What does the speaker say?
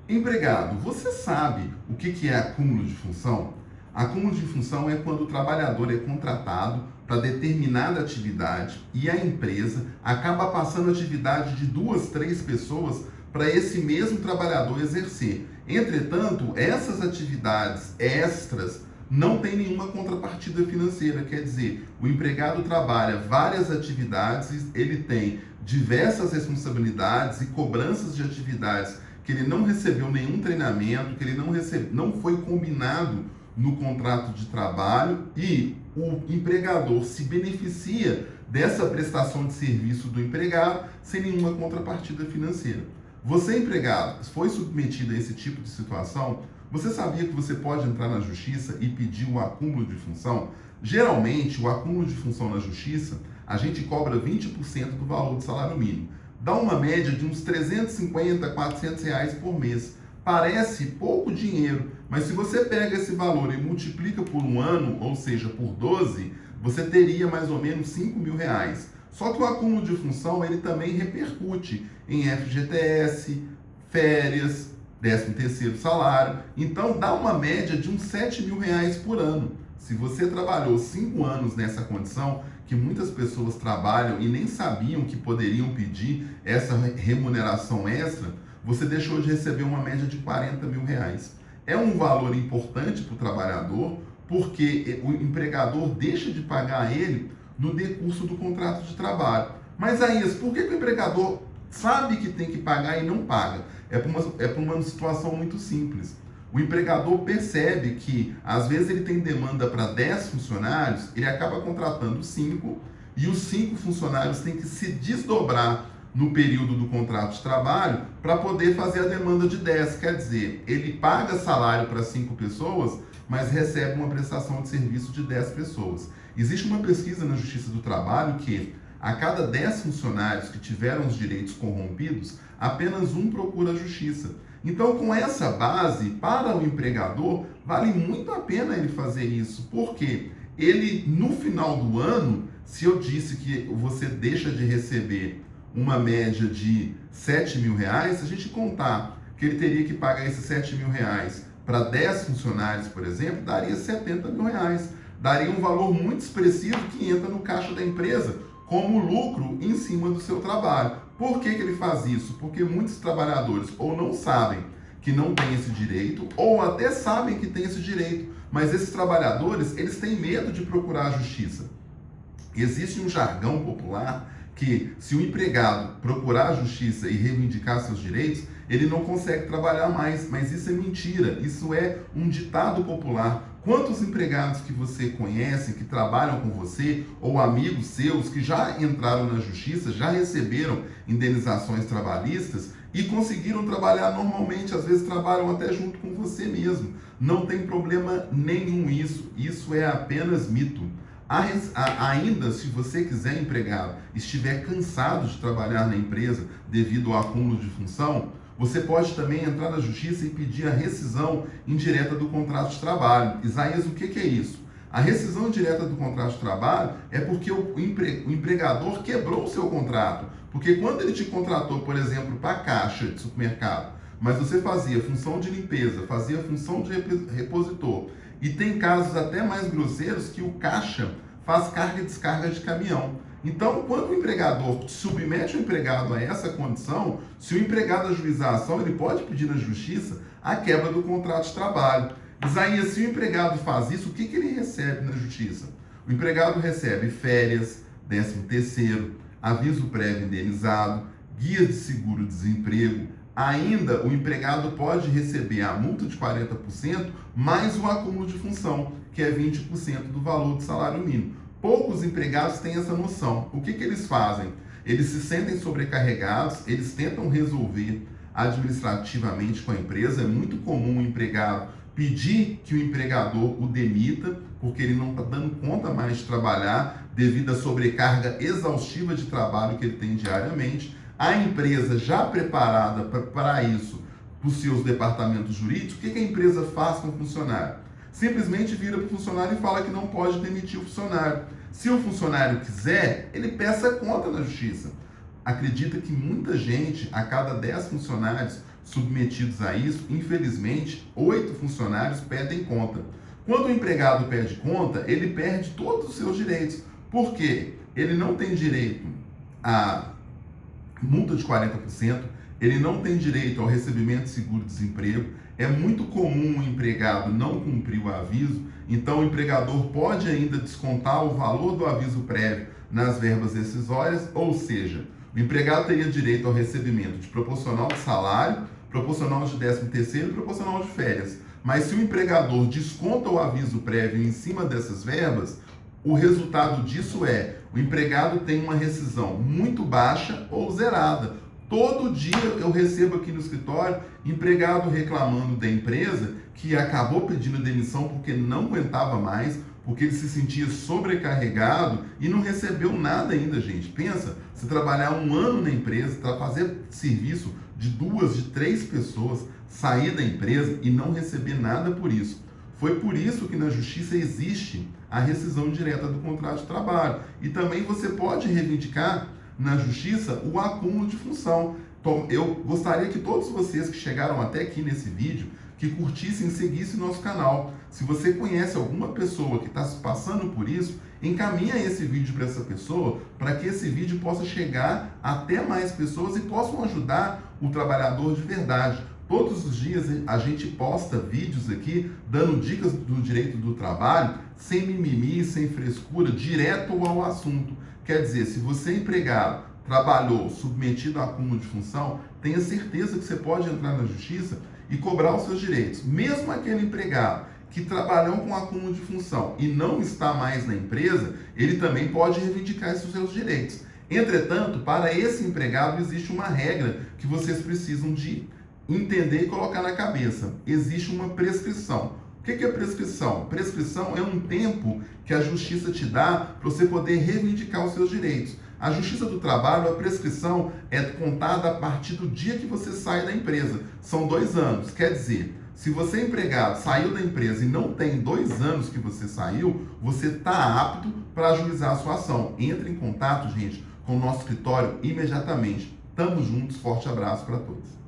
Empregado, você sabe o que é acúmulo de função? Acúmulo de função é quando o trabalhador é contratado para determinada atividade e a empresa acaba passando a atividade de duas, três pessoas para esse mesmo trabalhador exercer. Entretanto, essas atividades extras não têm nenhuma contrapartida financeira, quer dizer, o empregado trabalha várias atividades, ele tem diversas responsabilidades e cobranças de atividades que ele não recebeu nenhum treinamento, que ele não foi combinado no contrato de trabalho e o empregador se beneficia dessa prestação de serviço do empregado sem nenhuma contrapartida financeira. Você, empregado, foi submetido a esse tipo de situação? Você sabia que você pode entrar na justiça e pedir o acúmulo de função? Geralmente, o acúmulo de função na justiça, a gente cobra 20% do valor do salário mínimo. Dá uma média de uns 350, 400 reais por mês. Parece pouco dinheiro, mas se você pega esse valor e multiplica por um ano, ou seja, por 12, você teria mais ou menos 5 mil reais. Só que o acúmulo de função ele também repercute em FGTS, férias, 13º salário. Então dá uma média de uns 7 mil reais por ano. Se você trabalhou 5 anos nessa condição, que muitas pessoas trabalham e nem sabiam que poderiam pedir essa remuneração extra, você deixou de receber uma média de 40 mil reais. É um valor importante para o trabalhador, porque o empregador deixa de pagar a ele no decurso do contrato de trabalho. Mas aí, por que o empregador sabe que tem que pagar e não paga? É por uma situação muito simples. O empregador percebe que, às vezes, ele tem demanda para 10 funcionários, ele acaba contratando 5, e os 5 funcionários têm que se desdobrar no período do contrato de trabalho para poder fazer a demanda de 10. Quer dizer, ele paga salário para 5 pessoas, mas recebe uma prestação de serviço de 10 pessoas. Existe uma pesquisa na Justiça do Trabalho que, a cada 10 funcionários que tiveram os direitos corrompidos, apenas um procura a justiça. Então, com essa base, para o empregador, vale muito a pena ele fazer isso, porque ele, no final do ano, se eu disse que você deixa de receber uma média de 7 mil reais, se a gente contar que ele teria que pagar esses 7 mil reais para 10 funcionários, por exemplo, daria 70 mil reais. Daria um valor muito expressivo que entra no caixa da empresa como lucro em cima do seu trabalho. Por que ele faz isso? Porque muitos trabalhadores ou não sabem que não tem esse direito, ou até sabem que tem esse direito, mas esses trabalhadores, eles têm medo de procurar a justiça. Existe um jargão popular que, se o empregado procurar a justiça e reivindicar seus direitos, ele não consegue trabalhar mais, mas isso é mentira, isso é um ditado popular. Quantos empregados que você conhece, que trabalham com você, ou amigos seus que já entraram na justiça, já receberam indenizações trabalhistas e conseguiram trabalhar normalmente, às vezes trabalham até junto com você mesmo. Não tem problema nenhum isso é apenas mito. Ainda, se você quiser, empregado, estiver cansado de trabalhar na empresa devido ao acúmulo de função, você pode também entrar na justiça e pedir a rescisão indireta do contrato de trabalho. Isaías, o que é isso? A rescisão indireta do contrato de trabalho é porque o empregador quebrou o seu contrato. Porque quando ele te contratou, por exemplo, para a caixa de supermercado, mas você fazia função de limpeza, fazia função de repositor, e tem casos até mais grosseiros que o caixa faz carga e descarga de caminhão. Então, quando o empregador submete o empregado a essa condição, se o empregado ajuizar a ação, ele pode pedir na justiça a quebra do contrato de trabalho. Isaías, se o empregado faz isso, o que ele recebe na justiça? O empregado recebe férias, 13º, aviso prévio indenizado, guia de seguro-desemprego. Ainda, o empregado pode receber a multa de 40% mais o acúmulo de função, que é 20% do valor do salário mínimo. Poucos empregados têm essa noção. O que eles fazem? Eles se sentem sobrecarregados, eles tentam resolver administrativamente com a empresa. É muito comum o empregado pedir que o empregador o demita, porque ele não está dando conta mais de trabalhar devido à sobrecarga exaustiva de trabalho que ele tem diariamente. A empresa já preparada para isso, para os seus departamentos jurídicos, o que a empresa faz com o funcionário? Simplesmente vira para o funcionário e fala que não pode demitir o funcionário. Se o funcionário quiser, ele peça conta na justiça. Acredita que muita gente, a cada 10 funcionários, submetidos a isso, infelizmente, 8 funcionários pedem conta. Quando o empregado pede conta, ele perde todos os seus direitos. Por quê? Ele não tem direito à multa de 40%, ele não tem direito ao recebimento de seguro-desemprego. É muito comum o empregado não cumprir o aviso, então o empregador pode ainda descontar o valor do aviso prévio nas verbas rescisórias, ou seja, o empregado teria direito ao recebimento de proporcional de salário, proporcional de 13º e proporcional de férias. Mas se o empregador desconta o aviso prévio em cima dessas verbas, o resultado disso é o empregado tem uma rescisão muito baixa ou zerada. Todo dia eu recebo aqui no escritório empregado reclamando da empresa que acabou pedindo demissão porque não aguentava mais, porque ele se sentia sobrecarregado e não recebeu nada ainda, gente. Pensa, você trabalhar um ano na empresa, fazer serviço de 2, de 3 pessoas, sair da empresa e não receber nada por isso. Foi por isso que na justiça existe a rescisão direta do contrato de trabalho. E também você pode reivindicar na justiça o acúmulo de função. Então, eu gostaria que todos vocês que chegaram até aqui nesse vídeo, que curtissem e seguissem nosso canal. Se você conhece alguma pessoa que está passando por isso, encaminha esse vídeo para essa pessoa, para que esse vídeo possa chegar até mais pessoas e possam ajudar o trabalhador de verdade. Todos os dias a gente posta vídeos aqui dando dicas do direito do trabalho, sem mimimi, sem frescura, direto ao assunto. Quer dizer, se você é empregado, trabalhou submetido a acúmulo de função, tenha certeza que você pode entrar na justiça e cobrar os seus direitos. Mesmo aquele empregado que trabalhou com acúmulo de função e não está mais na empresa, ele também pode reivindicar esses seus direitos. Entretanto, para esse empregado existe uma regra que vocês precisam de entender e colocar na cabeça. Existe uma prescrição. O que é prescrição? Prescrição é um tempo que a justiça te dá para você poder reivindicar os seus direitos. A Justiça do Trabalho, a prescrição é contada a partir do dia que você sai da empresa. São 2 anos. Quer dizer, se você é empregado, saiu da empresa e não tem 2 anos que você saiu, você está apto para ajuizar a sua ação. Entre em contato, gente, com o nosso escritório imediatamente. Tamo juntos, forte abraço para todos.